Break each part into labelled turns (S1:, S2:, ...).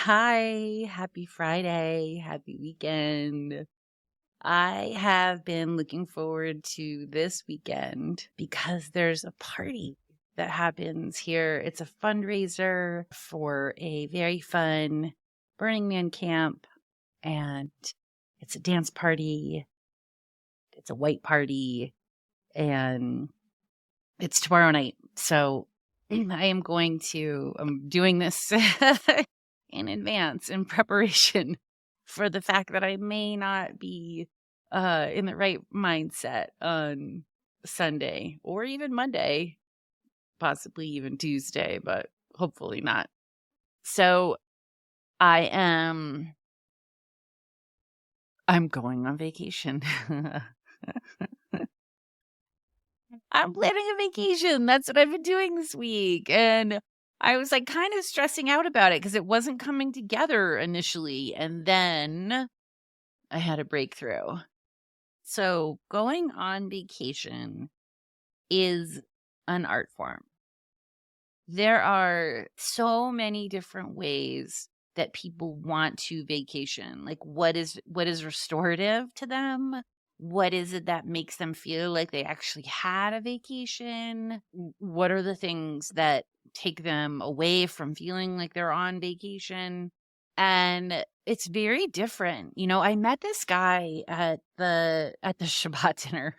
S1: Hi, happy Friday, happy weekend. I have been looking forward to this weekend because there's a party that happens here. It's a fundraiser for a very fun Burning Man camp, and it's a dance party. It's a white party, and it's tomorrow night. So I'm doing this in advance in preparation for the fact that I may not be in the right mindset on Sunday or even Monday, possibly even Tuesday, but hopefully not. So I am I'm going on vacation. I'm planning a vacation. That's what I've been doing this week. And I was like kind of stressing out about it because it wasn't coming together initially. And then I had a breakthrough. So going on vacation is an art form. There are so many different ways that people want to vacation. Like what is restorative to them? What is it that makes them feel like they actually had a vacation? What are the things that take them away from feeling like they're on vacation? And it's very different. I met this guy at the Shabbat dinner.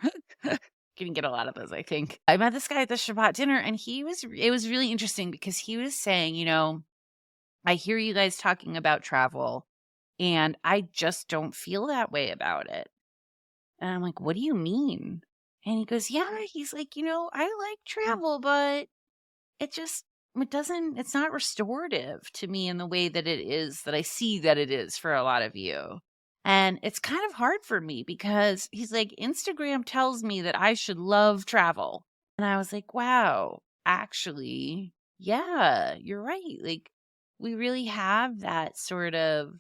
S1: Can get a lot of those, I think. I met this guy at the Shabbat dinner, and it was really interesting because he was saying, I hear you guys talking about travel, and I just don't feel that way about it. And I'm like, what do you mean? And he goes, yeah, he's like, I like travel, but it just, it's not restorative to me in the way that it is, that I see that it is for a lot of you. And it's kind of hard for me because he's like, Instagram tells me that I should love travel. And I was like, wow, actually, yeah, you're right. Like, we really have that sort of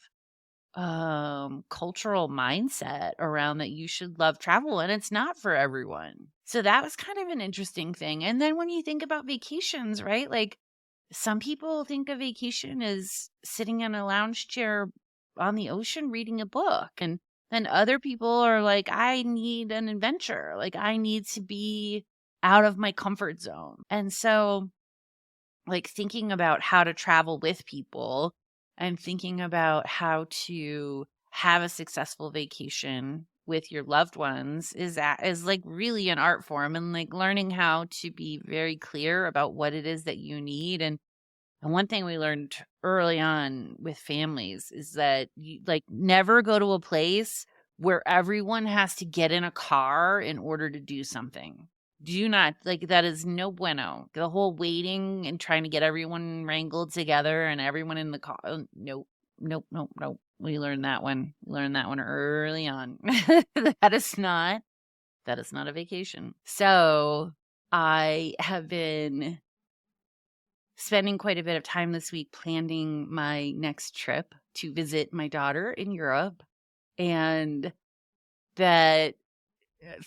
S1: cultural mindset around that you should love travel, and it's not for everyone. So that was kind of an interesting thing. And then when you think about vacations, right? Like some people think a vacation is sitting in a lounge chair on the ocean reading a book, and then other people are like, I need an adventure. Like I need to be out of my comfort zone. And so like thinking about how to travel with people and thinking about how to have a successful vacation with your loved ones is like really an art form, and like learning how to be very clear about what it is that you need. And one thing we learned early on with families is that you like never go to a place where everyone has to get in a car in order to do something. Do not, like, that is no bueno. The whole waiting and trying to get everyone wrangled together and everyone in the car. Nope, nope, nope, nope. We learned that one. We learned that one early on. That is not a vacation. So I have been spending quite a bit of time this week planning my next trip to visit my daughter in Europe. And that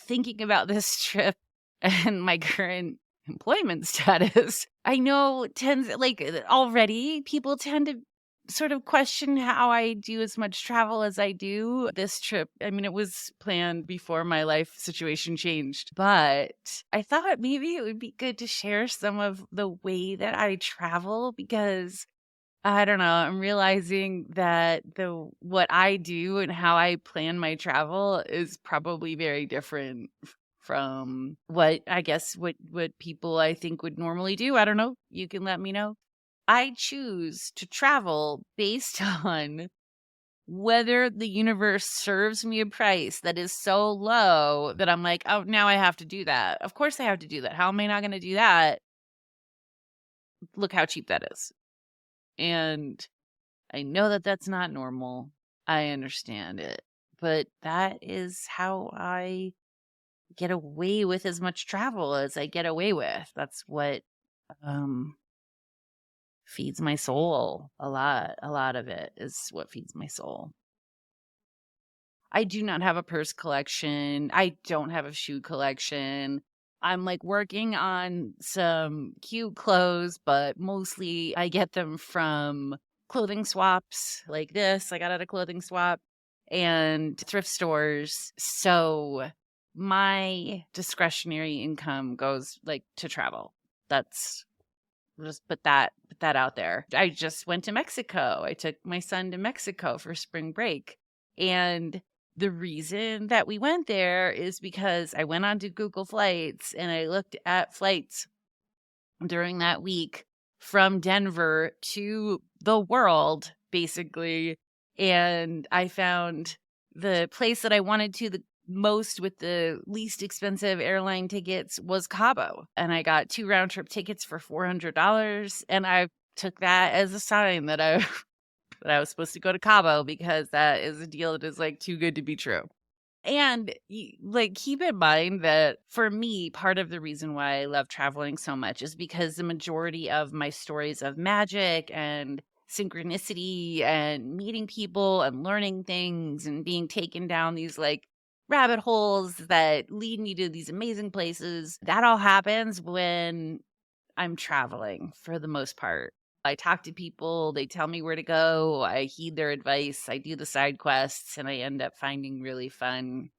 S1: thinking about this trip and my current employment status, I know tends like already people tend to sort of question how I do as much travel as I do. This trip, I mean, it was planned before my life situation changed, but I thought maybe it would be good to share some of the way that I travel because I don't know, I'm realizing that the what I do and how I plan my travel is probably very different from what I guess what people I think would normally do. I don't know. You can let me know. I choose to travel based on whether the universe serves me a price that is so low that I'm like, oh, now I have to do that. Of course I have to do that. How am I not going to do that? Look how cheap that is. And I know that that's not normal. I understand it. But that is how I get away with as much travel as I get away with. That's what um feeds my soul a lot. A lot of it is what feeds my soul. I do not have a purse collection. I don't have a shoe collection. I'm like working on some cute clothes, but mostly I get them from clothing swaps like this. I got at a clothing swap and thrift stores. So my discretionary income goes like to travel. That's just put that out there. I just went to Mexico. I took my son to Mexico for spring break. And the reason that we went there is because I went onto Google Flights and I looked at flights during that week from Denver to the world, basically. And I found the place that I wanted to the most with the least expensive airline tickets was Cabo. And I got 2 round trip tickets for $400. And I took that as a sign that that I was supposed to go to Cabo, because that is a deal that is like too good to be true. And like, keep in mind that for me, part of the reason why I love traveling so much is because the majority of my stories of magic and synchronicity and meeting people and learning things and being taken down these like rabbit holes that lead me to these amazing places, that all happens when I'm traveling for the most part. I talk to people, they tell me where to go, I heed their advice, I do the side quests, and I end up finding really fun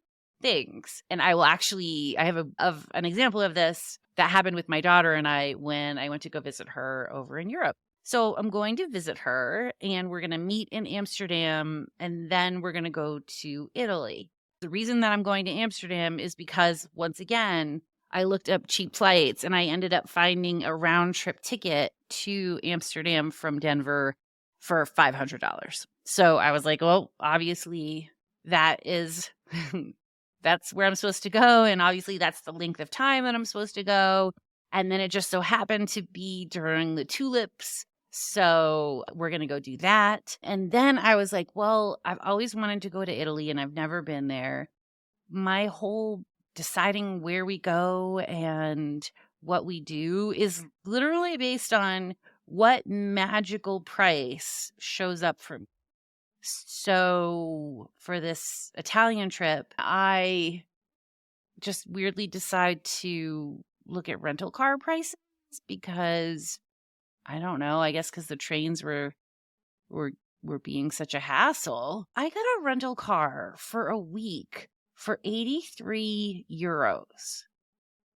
S1: things. And I will actually, I have an example of this that happened with my daughter and I when I went to go visit her over in Europe. So I'm going to visit her and we're going to meet in Amsterdam and then we're going to go to Italy. The reason that I'm going to Amsterdam is because, once again, I looked up cheap flights and I ended up finding a round trip ticket to Amsterdam from Denver for $500. So I was like, well, obviously that is, that's where I'm supposed to go. And obviously that's the length of time that I'm supposed to go. And then it just so happened to be during the tulips. So we're going to go do that. And then I was like, well, I've always wanted to go to Italy and I've never been there. My whole deciding where we go and what we do is literally based on what magical price shows up for me. So for this Italian trip, I just weirdly decide to look at rental car prices because I don't know, I guess because the trains were being such a hassle. I got a rental car for a week for 83 euros.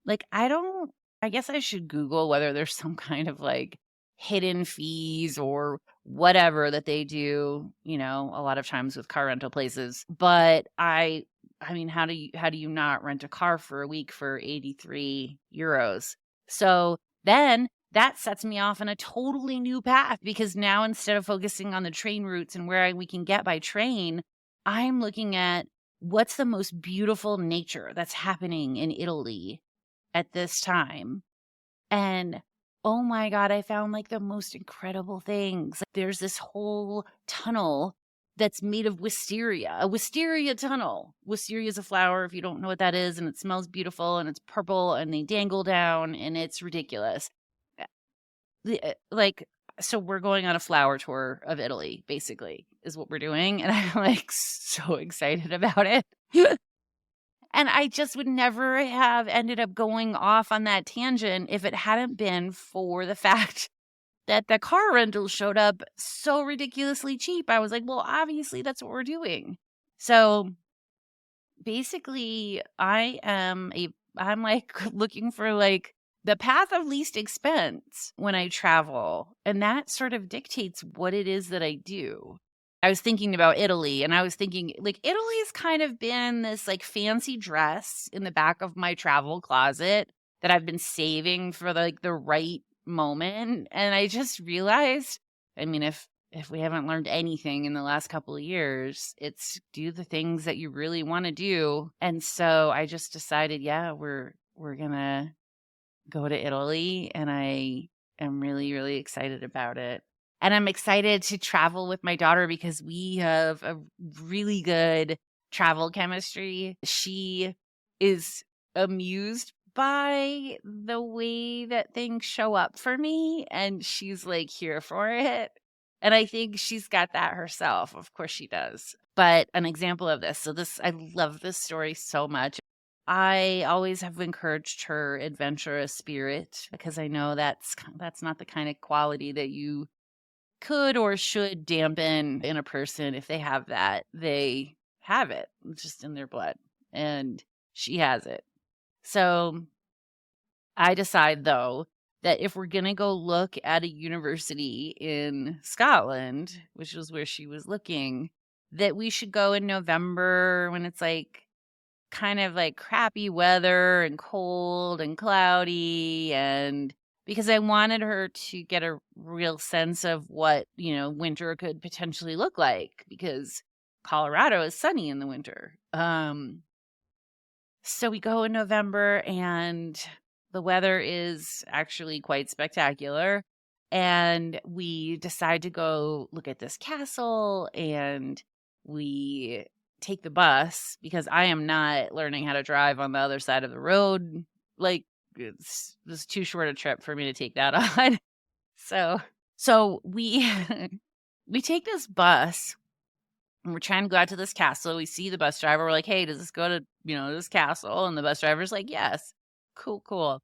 S1: Like, I guess I should Google whether there's some kind of like hidden fees or whatever that they do, a lot of times with car rental places. But I mean, how do you not rent a car for a week for 83 euros? So then that sets me off on a totally new path, because now instead of focusing on the train routes and where we can get by train, I'm looking at what's the most beautiful nature that's happening in Italy at this time. And oh my God, I found like the most incredible things. Like, there's this whole tunnel that's made of wisteria, a wisteria tunnel. Wisteria is a flower, if you don't know what that is, and it smells beautiful and it's purple and they dangle down and it's ridiculous. Like, so we're going on a flower tour of Italy, basically, is what we're doing. And I'm like so excited about it. And I just would never have ended up going off on that tangent if it hadn't been for the fact that the car rental showed up so ridiculously cheap. I was like, well, obviously that's what we're doing. So basically I'm like looking for like the path of least expense when I travel. And that sort of dictates what it is that I do. I was thinking about Italy and I was thinking like Italy's kind of been this like fancy dress in the back of my travel closet that I've been saving for like the right moment. And I just realized, I mean, if we haven't learned anything in the last couple of years, it's do the things that you really want to do. And so I just decided, yeah, we're going to go to Italy, and I am really, really excited about it. And I'm excited to travel with my daughter because we have a really good travel chemistry. She is amused by the way that things show up for me, and she's like here for it. And I think she's got that herself. Of course she does. But an example of this. So I love this story so much. I always have encouraged her adventurous spirit because I know that's not the kind of quality that you could or should dampen in a person. If they have that, they have it. It's just in their blood. And she has it. So I decide, though, that if we're going to go look at a university in Scotland, which was where she was looking, that we should go in November when it's like kind of like crappy weather and cold and cloudy, and because I wanted her to get a real sense of what, winter could potentially look like, because Colorado is sunny in the winter. So we go in November and the weather is actually quite spectacular. And we decide to go look at this castle, and we take the bus because I am not learning how to drive on the other side of the road. Like, it's too short a trip for me to take that on. So we we take this bus and we're trying to go out to this castle. We see the bus driver. We're like, hey, does this go to, this castle? And the bus driver's like, yes. Cool.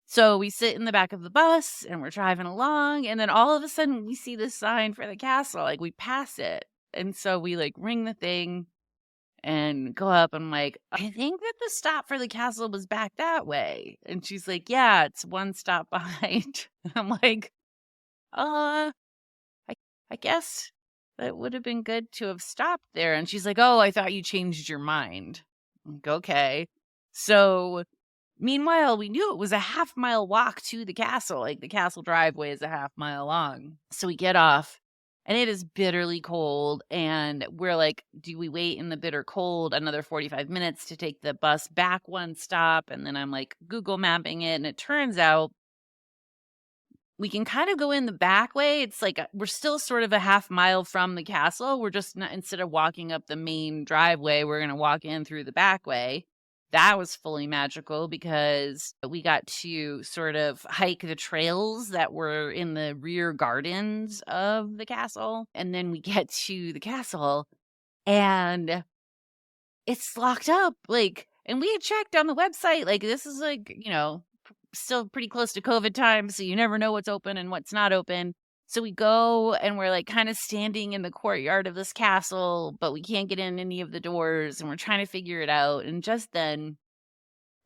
S1: So we sit in the back of the bus and we're driving along. And then all of a sudden we see this sign for the castle. Like, we pass it. And so we like ring the thing and go up. I'm like, I think that the stop for the castle was back that way. And she's like, yeah, it's one stop behind. I'm like, I guess that would have been good to have stopped there. And she's like, oh, I thought you changed your mind. I'm like, okay. So meanwhile, we knew it was a half-mile walk to the castle. Like, the castle driveway is a half-mile long. So we get off, and it is bitterly cold. And we're like, do we wait in the bitter cold another 45 minutes to take the bus back one stop? And then I'm like Google mapping it, and it turns out we can kind of go in the back way. It's like we're still sort of a half mile from the castle. We're just not, instead of walking up the main driveway, we're going to walk in through the back way. That was fully magical because we got to sort of hike the trails that were in the rear gardens of the castle. And then we get to the castle and it's locked up. Like, and we had checked on the website, like, this is like, still pretty close to COVID time, so you never know what's open and what's not open. So we go and we're like kind of standing in the courtyard of this castle, but we can't get in any of the doors and we're trying to figure it out. And just then,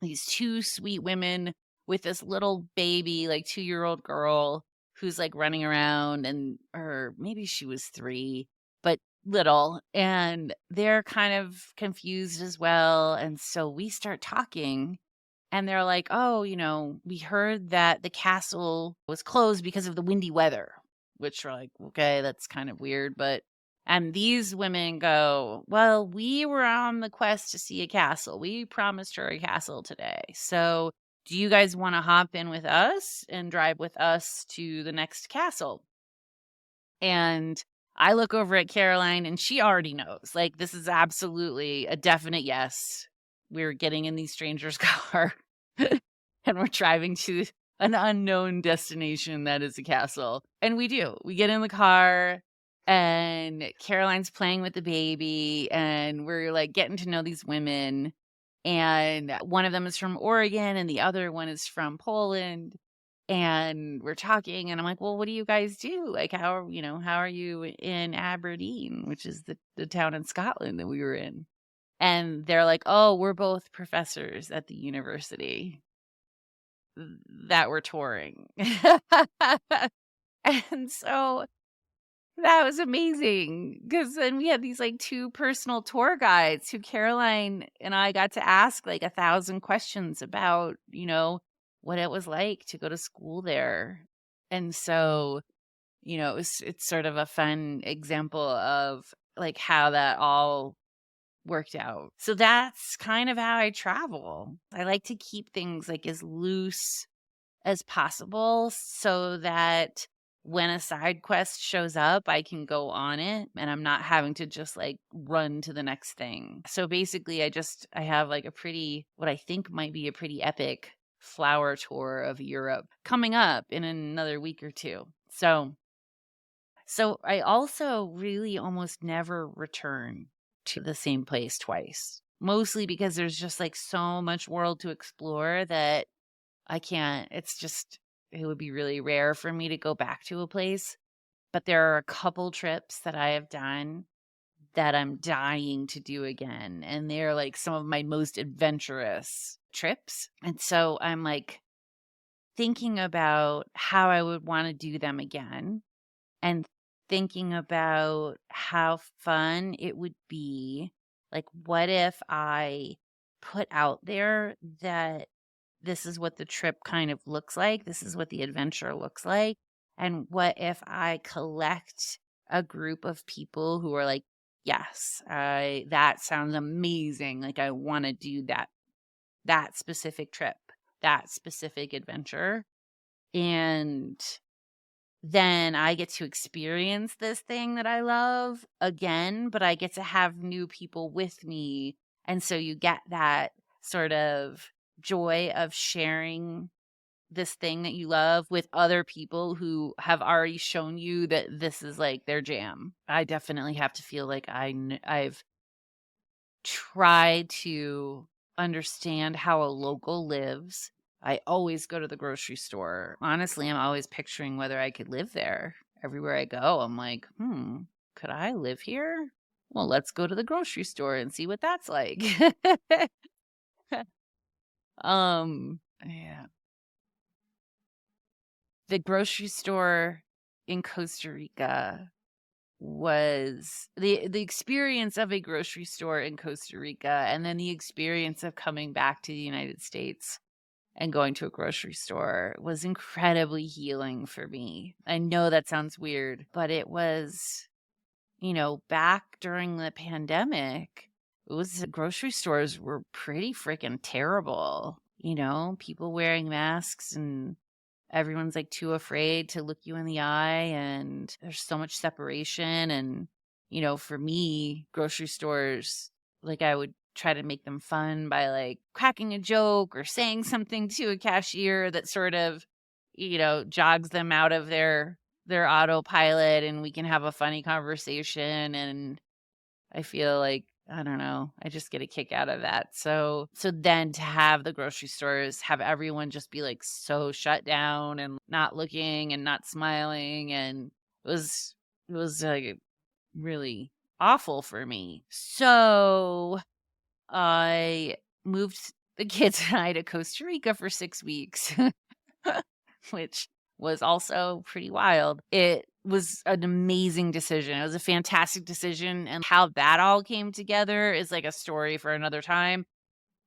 S1: these two sweet women with this little baby, like 2-year-old girl who's like running around, or maybe she was 3, but little, and they're kind of confused as well. And so we start talking. And they're like, oh, we heard that the castle was closed because of the windy weather, which we're like, okay, that's kind of weird. And these women go, well, we were on the quest to see a castle. We promised her a castle today. So do you guys want to hop in with us and drive with us to the next castle? And I look over at Caroline and she already knows, like, this is absolutely a definite yes. We're getting in these strangers' car and we're driving to an unknown destination that is a castle. And we do. We get in the car and Caroline's playing with the baby and we're like getting to know these women. And one of them is from Oregon and the other one is from Poland. And we're talking and I'm like, well, what do you guys do? Like, how are you in Aberdeen, which is the town in Scotland that we were in? And they're like, oh, we're both professors at the university that were touring. And so that was amazing because then we had these like 2 personal tour guides who Caroline and I got to ask like 1,000 questions about, what it was like to go to school there. And so, it's sort of a fun example of like how that all worked out. So that's kind of how I travel. I like to keep things like as loose as possible so that when a side quest shows up, I can go on it and I'm not having to just like run to the next thing. So basically I have like what I think might be a pretty epic flower tour of Europe coming up in another week or 2. So I also really almost never return to the same place twice, mostly because there's just like so much world to explore that I can't, it would be really rare for me to go back to a place. but there are a couple trips that I have done that I'm dying to do again. And they're like some of my most adventurous trips. And so I'm like thinking about how I would want to do them again and thinking about how fun it would be. Like, what if I put out there that this is what the trip kind of looks like? This is what the adventure looks like. And what if I collect a group of people who are like, yes, that sounds amazing. Like, I want to do that specific trip, that specific adventure. And then I get to experience this thing that I love again, but I get to have new people with me. And so you get that sort of joy of sharing this thing that you love with other people who have already shown you that this is like their jam. I definitely have to feel like I've tried to understand how a local lives. I always go to the grocery store. Honestly, I'm always picturing whether I could live there. Everywhere I go, I'm like, could I live here? Well, let's go to the grocery store and see what that's like. Yeah. The grocery store in Costa Rica was the experience of a grocery store in Costa Rica, and then the experience of coming back to the United States and going to a grocery store was incredibly healing for me. I know that sounds weird, but it was, back during the pandemic, grocery stores were pretty freaking terrible. People wearing masks and everyone's like too afraid to look you in the eye, and there's so much separation. And for me, grocery stores, like, I would try to make them fun by like cracking a joke or saying something to a cashier that sort of jogs them out of their autopilot, and we can have a funny conversation. And I feel like, I don't know, I just get a kick out of that. So then to have the grocery stores have everyone just be like so shut down and not looking and not smiling, and it was like really awful for me. So I moved the kids and I to Costa Rica for 6 weeks, which was also pretty wild. It was an amazing decision. It was a fantastic decision. And how that all came together is like a story for another time.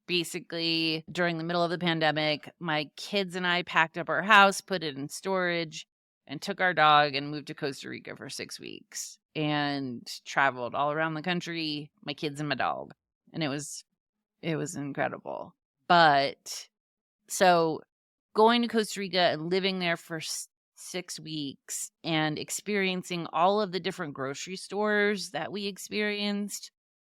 S1: Basically, during the middle of the pandemic, my kids and I packed up our house, put it in storage, and took our dog and moved to Costa Rica for 6 weeks and traveled all around the country, my kids and my dog. And it was incredible. But so going to Costa Rica and living there for 6 weeks and experiencing all of the different grocery stores that we experienced,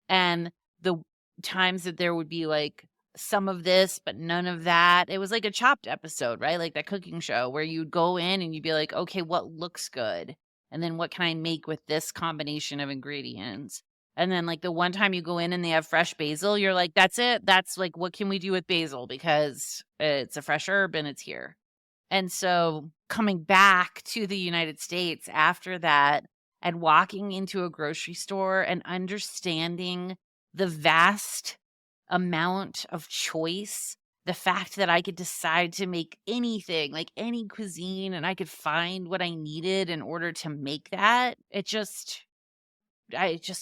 S1: and the times that there would be like some of this but none of that. It was like a Chopped episode, right? Like that cooking show where you'd go in and you'd be like, okay, what looks good? And then what can I make with this combination of ingredients? And then like the one time you go in and they have fresh basil, you're like, that's it. That's like, what can we do with basil? Because it's a fresh herb and it's here. And so coming back to the United States after that and walking into a grocery store and understanding the vast amount of choice, the fact that I could decide to make anything, like any cuisine, and I could find what I needed in order to make that, it just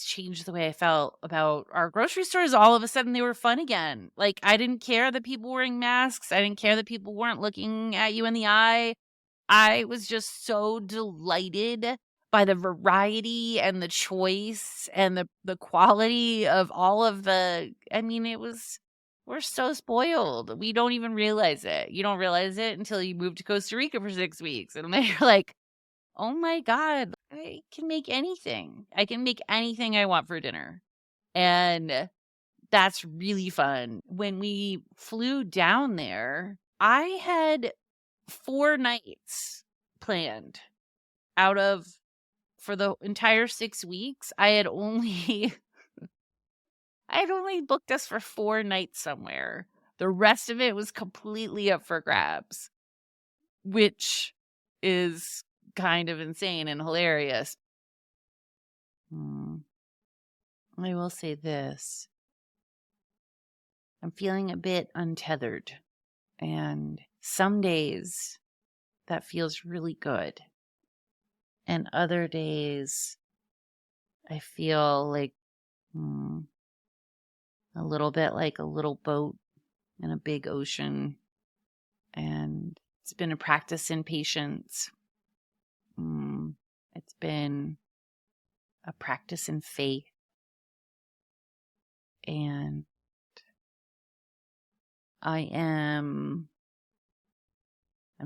S1: changed the way I felt about our grocery stores. All of a sudden they were fun again. Like, I didn't care that people were wearing masks. I didn't care that people weren't looking at you in the eye. I was just so delighted by the variety and the choice and the quality of all of we're so spoiled. We don't even realize it. You don't realize it until you move to Costa Rica for 6 weeks. And then you're like, oh my God, I can make anything. I can make anything I want for dinner. And that's really fun. When we flew down there, I had 4 nights planned for the entire 6 weeks. I had only booked us for 4 nights somewhere. The rest of it was completely up for grabs, which is kind of insane and hilarious. I will say this. I'm feeling a bit untethered. And some days that feels really good. And other days I feel like a little bit like a little boat in a big ocean. And it's been a practice in patience. It's been a practice in faith. And I'm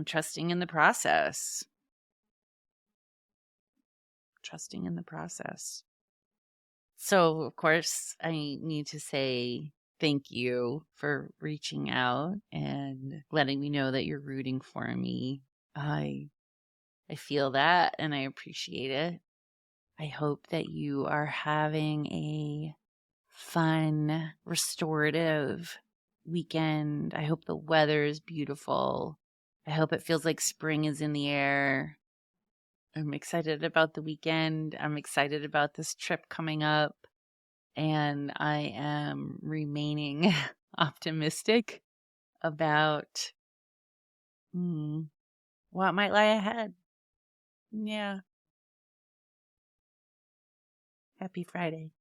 S1: trusting in the process. Trusting in the process. So, of course, I need to say thank you for reaching out and letting me know that you're rooting for me. I feel that and I appreciate it. I hope that you are having a fun, restorative weekend. I hope the weather is beautiful. I hope it feels like spring is in the air. I'm excited about the weekend. I'm excited about this trip coming up. And I am remaining optimistic about what might lie ahead. Yeah. Happy Friday.